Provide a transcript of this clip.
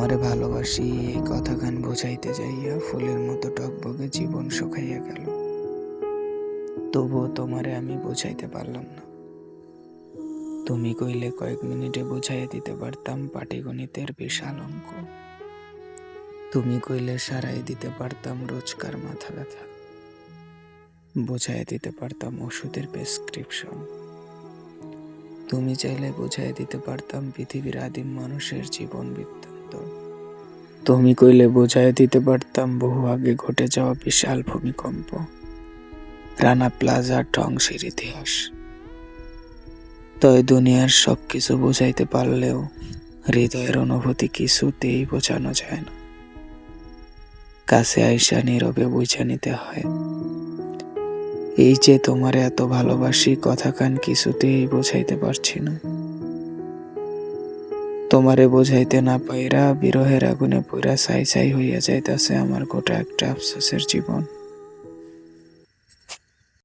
তোমারে ভালোবাসি এই কথাখান বোঝাইতে যাইয়া ফুলের মতো টকবগে জীবন শুকাইয়া গেল। তবুও তোমারে আমি বোঝাইতে পারলাম না। তুমি কইলে কয়েক মিনিটে বুঝাইয়া দিতে পারতাম পাটিগণিতের বিশাল অঙ্ক। তুমি কইলে সারাই দিতে পারতাম রোজকার মাথা ব্যথা। বুঝাইয়া দিতে পারতাম ওষুধের প্রেসক্রিপশন। তুমি চাইলে বুঝাইয়া দিতে পারতাম পৃথিবীর আদিম মানুষের জীবন বৃত্তান্ত। তুমি কইলে বুঝাইয়া দিতে পারতাম বহু আগে ঘটে যাওয়া বিশাল ভূমিকম্প, রানা প্লাজা, ধ্বংসের ইতিহাস। তবে দুনিয়ার সবকিছু বুঝাইতে পারলেও হৃদয়ের অনুভূতি কিছুতেই বোঝানো যায় না। কাছে আইসা নীরবে বুঝা নিতে হয়। এই যে তোমার এত ভালোবাসি কথাখান কিছুতেই বোঝাইতে পারছি না। তোমারে বোঝাইতে না পাইরা বিরহের আগুনে পুরা ছাই ছাই হইয়া যাইতাছে আমার গোটা একটা আফসোসের জীবন।